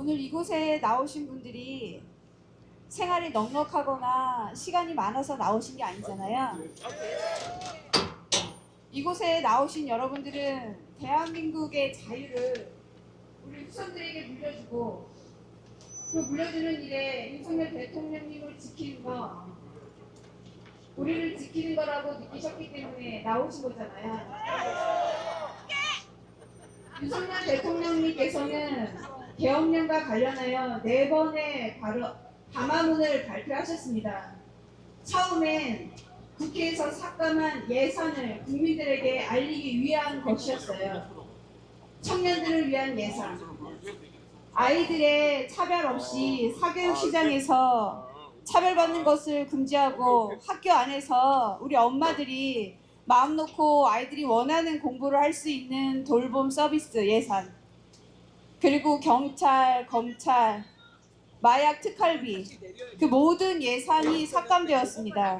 오늘 이곳에 나오신 분들이 생활이 넉넉하거나 시간이 많아서 나오신 게 아니잖아요. 이곳에 나오신 여러분들은 대한민국의 자유를 우리 후손들에게 물려주고 그 물려주는 일에 윤석열 대통령님을 지키는 거, 우리를 지키는 거라고 느끼셨기 때문에 나오신 거잖아요. 윤석열 대통령님께서는 계엄령과 관련하여 4번의 담화문을 발표하셨습니다. 처음엔 국회에서 삭감한 예산을 국민들에게 알리기 위한 것이었어요. 청년들을 위한 예산. 아이들의 차별 없이 사교육 시장에서 차별받는 것을 금지하고 학교 안에서 우리 엄마들이 마음 놓고 아이들이 원하는 공부를 할 수 있는 돌봄 서비스 예산, 그리고 경찰, 검찰, 마약 특활비, 그 모든 예산이 삭감되었습니다.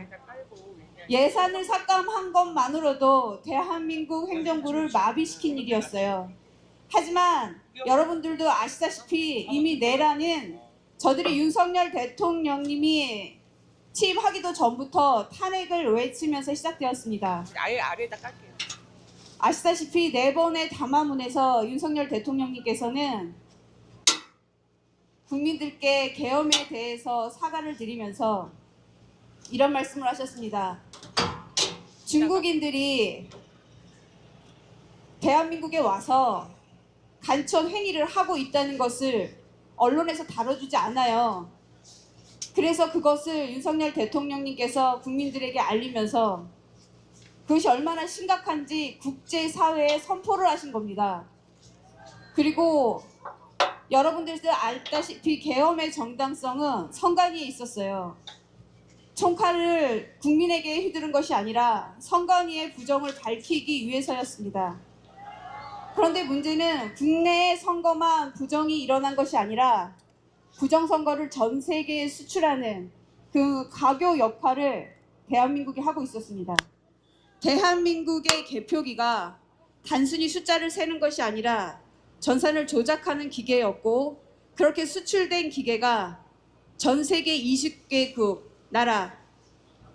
예산을 삭감한 것만으로도 대한민국 행정부를 마비시킨 일이었어요. 하지만 여러분들도 아시다시피 이미 내란은 저들이 윤석열 대통령님이 취임하기도 전부터 탄핵을 외치면서 시작되었습니다. 아예 아래에다 깔게요. 아시다시피 4번의 담화문에서 윤석열 대통령님께서는 국민들께 계엄에 대해서 사과를 드리면서 이런 말씀을 하셨습니다. 중국인들이 대한민국에 와서 간첩 행위를 하고 있다는 것을 언론에서 다뤄주지 않아요. 그래서 그것을 윤석열 대통령님께서 국민들에게 알리면서 그것이 얼마나 심각한지 국제사회에 선포를 하신 겁니다. 그리고 여러분들도 알다시피 계엄의 정당성은 선관위에 있었어요. 총칼을 국민에게 휘두른 것이 아니라 선관위의 부정을 밝히기 위해서였습니다. 그런데 문제는 국내의 선거만 부정이 일어난 것이 아니라 부정선거를 전 세계에 수출하는 그 가교 역할을 대한민국이 하고 있었습니다. 대한민국의 개표기가 단순히 숫자를 세는 것이 아니라 전산을 조작하는 기계였고, 그렇게 수출된 기계가 전 세계 20개국 나라,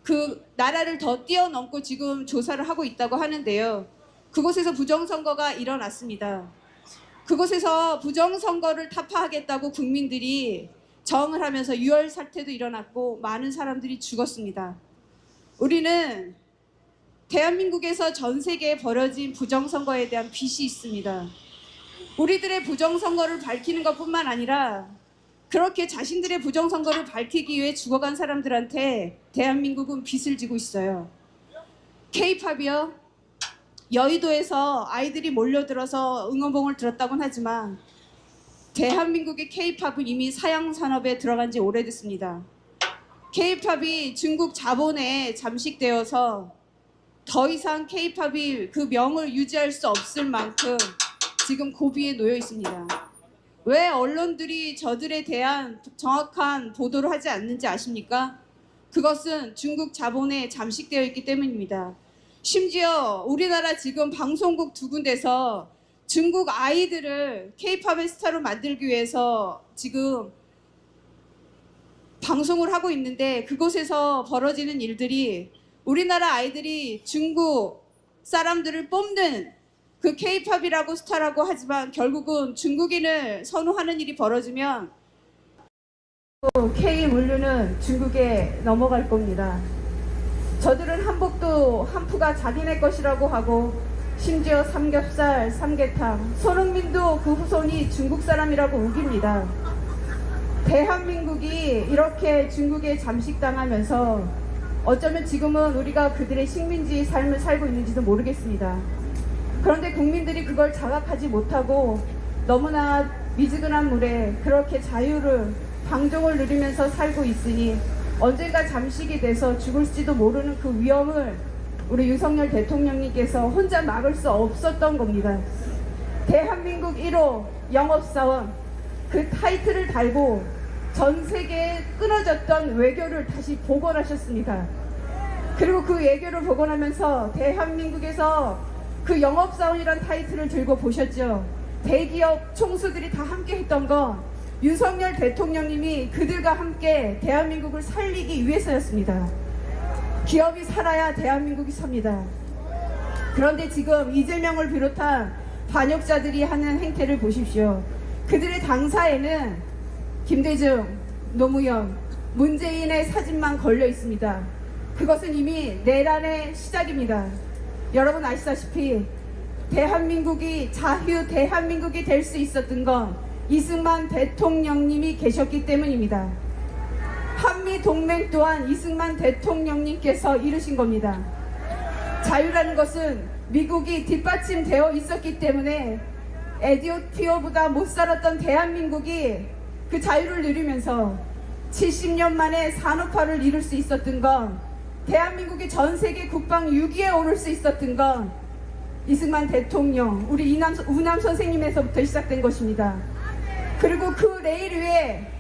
그 나라를 더 뛰어넘고 지금 조사를 하고 있다고 하는데요. 그곳에서 부정선거가 일어났습니다. 그곳에서 부정선거를 타파하겠다고 국민들이 저항을 하면서 유혈 사태도 일어났고 많은 사람들이 죽었습니다. 우리는 대한민국에서 전 세계에 벌어진 부정선거에 대한 빚이 있습니다. 우리들의 부정선거를 밝히는 것뿐만 아니라 그렇게 자신들의 부정선거를 밝히기 위해 죽어간 사람들한테 대한민국은 빚을 지고 있어요. K-팝이요. 여의도에서 아이들이 몰려들어서 응원봉을 들었다고는 하지만 대한민국의 K-팝은 이미 사양산업에 들어간 지 오래됐습니다. K-팝이 중국 자본에 잠식되어서 더 이상 K-팝이 그 명을 유지할 수 없을 만큼 지금 고비에 놓여 있습니다. 왜 언론들이 저들에 대한 정확한 보도를 하지 않는지 아십니까? 그것은 중국 자본에 잠식되어 있기 때문입니다. 심지어 우리나라 지금 방송국 2군데서 중국 아이들을 K-팝의 스타로 만들기 위해서 지금 방송을 하고 있는데, 그곳에서 벌어지는 일들이 우리나라 아이들이 중국 사람들을 뽑는 그 K-팝이라고 스타라고 하지만 결국은 중국인을 선호하는 일이 벌어지면 K-물류는 중국에 넘어갈 겁니다. 저들은 한복도 한푸가 자기네 것이라고 하고, 심지어 삼겹살, 삼계탕, 손흥민도 그 후손이 중국 사람이라고 우깁니다. 대한민국이 이렇게 중국에 잠식당하면서 어쩌면 지금은 우리가 그들의 식민지 삶을 살고 있는지도 모르겠습니다. 그런데 국민들이 그걸 자각하지 못하고 너무나 미지근한 물에 그렇게 자유를, 방종을 누리면서 살고 있으니 언젠가 잠식이 돼서 죽을지도 모르는 그 위험을 우리 윤석열 대통령님께서 혼자 막을 수 없었던 겁니다. 대한민국 1호 영업사원, 그 타이틀을 달고 전 세계에 끊어졌던 외교를 다시 복원하셨습니다. 그리고 그 외교를 복원하면서 대한민국에서 그 영업사원이란 타이틀을 들고 보셨죠. 대기업 총수들이 다 함께 했던 건 윤석열 대통령님이 그들과 함께 대한민국을 살리기 위해서였습니다. 기업이 살아야 대한민국이 삽니다. 그런데 지금 이재명을 비롯한 반역자들이 하는 행태를 보십시오. 그들의 당사에는 김대중, 노무현, 문재인의 사진만 걸려 있습니다. 그것은 이미 내란의 시작입니다. 여러분 아시다시피 대한민국이 자유 대한민국이 될 수 있었던 건 이승만 대통령님이 계셨기 때문입니다. 한미동맹 또한 이승만 대통령님께서 이루신 겁니다. 자유라는 것은 미국이 뒷받침되어 있었기 때문에 에티오피아보다 못 살았던 대한민국이 그 자유를 누리면서 70년 만에 산업화를 이룰 수 있었던 건, 대한민국이 전 세계 국방 6위에 오를 수 있었던 건 이승만 대통령, 우리 우남 선생님에서부터 시작된 것입니다. 그리고 그 레일 위에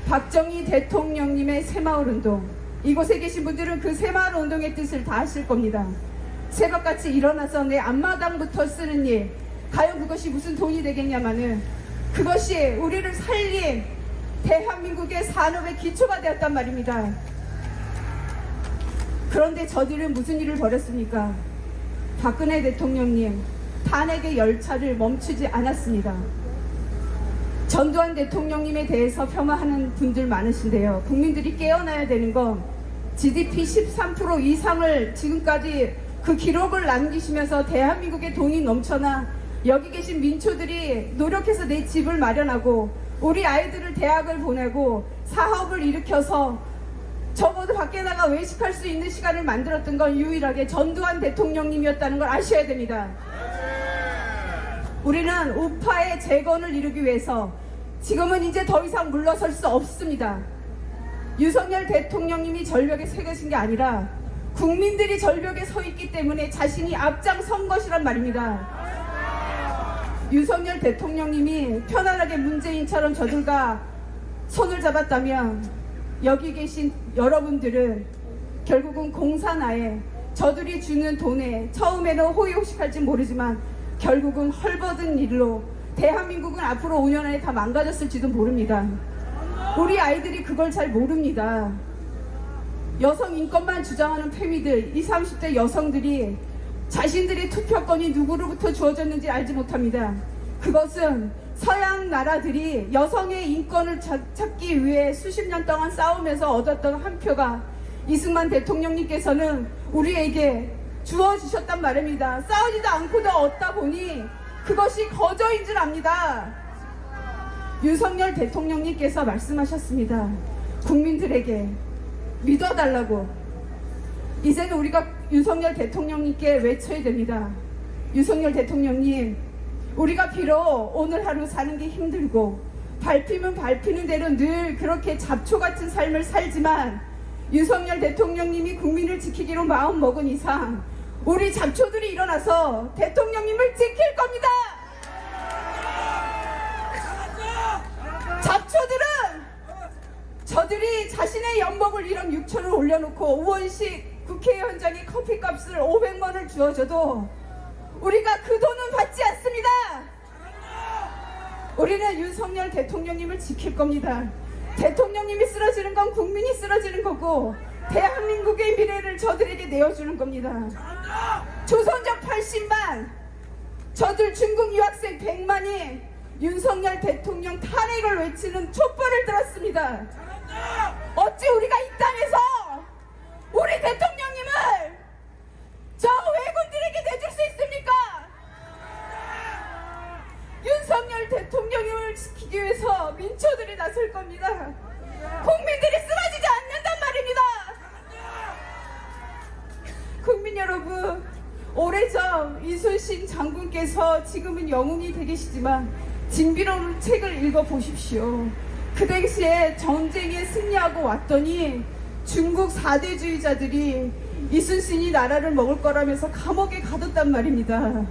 박정희 대통령님의 새마을운동, 이곳에 계신 분들은 그 새마을운동의 뜻을 다 아실 겁니다. 새벽같이 일어나서 내 앞마당부터 쓰는 일, 과연 그것이 무슨 돈이 되겠냐마는 그것이 우리를 살린 대한민국의 산업의 기초가 되었단 말입니다. 그런데 저들은 무슨 일을 벌였습니까? 박근혜 대통령님 탄핵의 열차를 멈추지 않았습니다. 전두환 대통령님에 대해서 폄하하는 분들 많으신데요. 국민들이 깨어나야 되는 건 GDP 13% 이상을 지금까지 그 기록을 남기시면서 대한민국에 돈이 넘쳐나 여기 계신 민초들이 노력해서 내 집을 마련하고 우리 아이들을 대학을 보내고 사업을 일으켜서 적어도 밖에 나가 외식할 수 있는 시간을 만들었던 건 유일하게 전두환 대통령님이었다는 걸 아셔야 됩니다. 우리는 우파의 재건을 이루기 위해서 지금은 이제 더 이상 물러설 수 없습니다. 윤석열 대통령님이 절벽에 서 계신 게 아니라 국민들이 절벽에 서 있기 때문에 자신이 앞장선 것이란 말입니다. 윤석열 대통령님이 편안하게 문재인처럼 저들과 손을 잡았다면 여기 계신 여러분들은 결국은 공산화에, 저들이 주는 돈에 처음에는 호의호식할지 모르지만 결국은 헐벗은 일로 대한민국은 앞으로 5년 안에 다 망가졌을지도 모릅니다. 우리 아이들이 그걸 잘 모릅니다. 여성 인권만 주장하는 페미들, 20, 30대 여성들이 자신들의 투표권이 누구로부터 주어졌는지 알지 못합니다. 그것은 서양 나라들이 여성의 인권을 찾기 위해 수십 년 동안 싸우면서 얻었던 한 표가 이승만 대통령님께서는 우리에게 주어주셨단 말입니다. 싸우지도 않고도 얻다 보니 그것이 거저인 줄 압니다. 윤석열 대통령님께서 말씀하셨습니다. 국민들에게 믿어달라고. 이제는 우리가 윤석열 대통령님께 외쳐야 됩니다. 윤석열 대통령님, 우리가 비록 오늘 하루 사는 게 힘들고 밟히면 밟히는 대로 늘 그렇게 잡초 같은 삶을 살지만 윤석열 대통령님이 국민을 지키기로 마음먹은 이상 우리 잡초들이 일어나서 대통령님을 지킬 겁니다. 잡초들은 저들이 자신의 연봉을 1억 6천을 올려놓고 우원식 국회의원장이 커피값을 500만원을 주어줘도 우리가 그 돈은 받지 않습니다. 우리는 윤석열 대통령님을 지킬 겁니다. 대통령님이 쓰러지는 건 국민이 쓰러지는 거고 대한민국의 미래를 저들에게 내어주는 겁니다. 조선족 80만, 저들 중국 유학생 100만이 윤석열 대통령 탄핵을 외치는 촛불을 들었습니다. 어찌 우리가 이 땅에서 우리 대통령님을 저 왜군들에게 내줄 수 있습니까? 윤석열 대통령님을 지키기 위해서 민초들이 나설 겁니다. 국민들이 쓰러지지 않는단 말입니다. 국민 여러분, 오래전 이순신 장군께서 지금은 영웅이 되계시지만 진비로운 책을 읽어보십시오. 그 당시에 전쟁에 승리하고 왔더니 중국 4대주의자들이 이순신이 나라를 먹을 거라면서 감옥에 가뒀단 말입니다.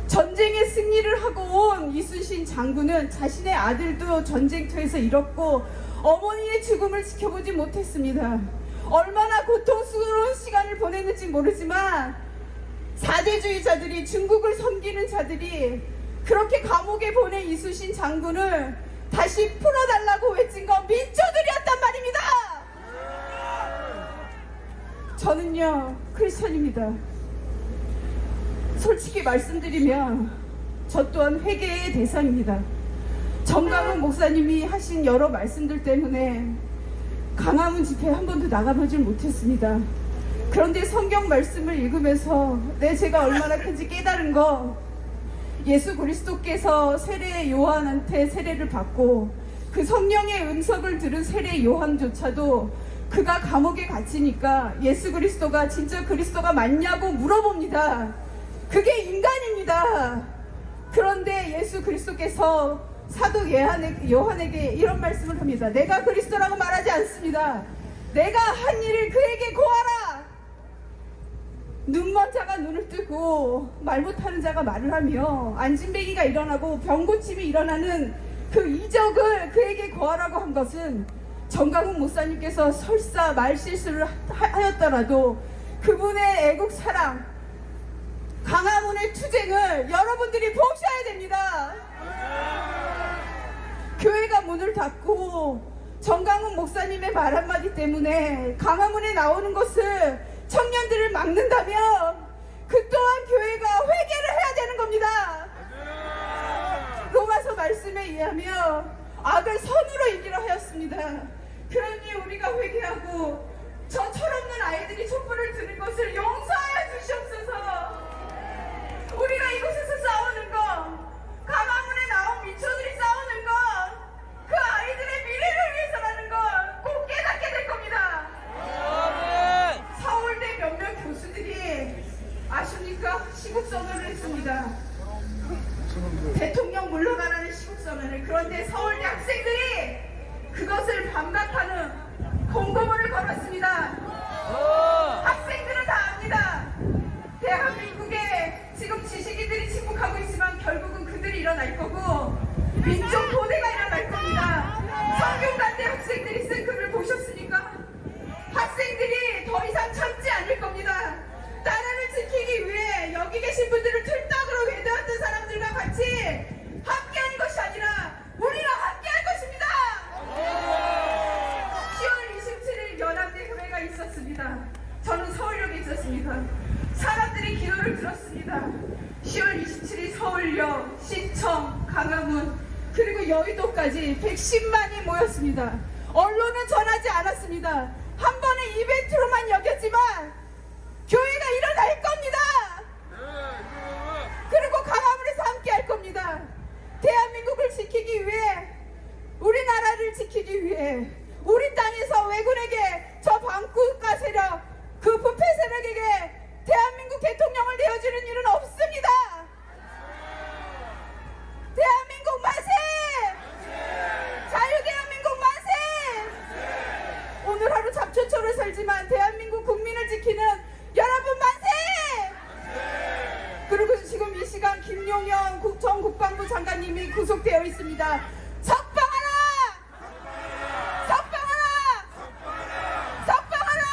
전쟁에 승리를 하고 온 이순신 장군은 자신의 아들도 전쟁터에서 잃었고 어머니의 죽음을 지켜보지 못했습니다. 얼마나 고통스러운 시간을 보냈는지 모르지만 4대주의자들이, 중국을 섬기는 자들이 그렇게 감옥에 보낸 이순신 장군을 다시 풀어달라고 외친 건 민초들이었단 말입니다. 저는요 크리스천입니다. 솔직히 말씀드리면 저 또한 회개의 대상입니다. 정강훈 목사님이 하신 여러 말씀들 때문에 강화문 집회에 한 번도 나가보질 못했습니다. 그런데 성경 말씀을 읽으면서 제가 얼마나 큰지 깨달은 거, 예수 그리스도께서 세례 요한한테 세례를 받고 그 성령의 음성을 들은 세례 요한조차도 그가 감옥에 gat으니까 예수 그리스도가 진짜 그리스도가 맞냐고 물어봅니다. 그게 인간입니다. 그런데 예수 그리스도께서 사도 요한에게 이런 말씀을 합니다. 내가 그리스도라고 말하지 않습니다. 내가 한 일을 그에게 고하라. 눈먼 자가 눈을 뜨고 말 못하는 자가 말을 하며 안진뱅이가 일어나고 병고침이 일어나는 그 이적을 그에게 고하라고 한 것은 정강훈 목사님께서 설사 말실수를 하였더라도 그분의 애국 사랑, 강화문의 투쟁을 여러분들이 보셔야 됩니다. 교회가 문을 닫고 정강훈 목사님의 말 한마디 때문에 강화문에 나오는 것을 청년들을 막는다면 그 또한 교회가 회개를 해야 되는 겁니다. 로마서 말씀에 의하면 악을 선으로 이기라 하였습니다. 그러니 우리가 회개하고 저 철없는 아이들이 촛불을 드는 것을 용서하여 주시옵소서. 우리가 이곳에서 싸우는 거, 강화문에 나온 민초들이 싸우는 거, 그 아이들의 미래를 위해서라는 걸 꼭 깨닫게 될 겁니다. 서울대 몇몇 교수들이 아십니까? 시국선언을 했습니다. 대통령 물러가라는 시국선언을. 그런데 서울대 학생들이 그것을 반박하는 공고문을 걸었습니다. 학생들은 다 압니다. 대한민국에 지금 지식인들이 침묵하고 있지만 결국은 그들이 일어날 거고 민족 고대가 일어날 겁니다. 성균관대 학생들이 쓴 글을 보셨습니까? 학생들이 더 이상 참지 않을 겁니다. 나라를 지키기 위해 여기 계신 분들을 틀딱으로 외대었던 사람들과 같이 함께하는 것이 아니라 우리랑 함께할 것입니다. 10월 27일 연합대 교회가 있었습니다. 저는 서울역에 있었습니다. 사람들이 기도를 들었습니다. 10월 27일 서울역, 시청, 강화문 그리고 여의도까지 110만이 모였습니다. 언론은 전하지 않았습니다. 한 번의 이벤트로만 여겼지만 교회가 일어날 겁니다. 그리고 강화문에서 함께 할 겁니다. 대한민국을 지키기 위해, 우리나라를 지키기 위해 우리 땅에서 왜군에게, 저 반국가 세력, 그 부패 세력에게 대한민국 대통령을 내어주는 일은 없습니다. 대한민국 만세! 자유대한민국 만세! 오늘 하루 잡초초를 살지만 대한민국 국민을 지키는 여러분 만세! 그리고 지금 이 시간 김용현 전 국방부 장관님이 구속되어 있습니다. 석방하라! 석방하라! 석방하라!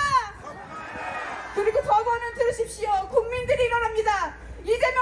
그리고 법원은 들으십시오. 국민들이 일어납니다. 이재명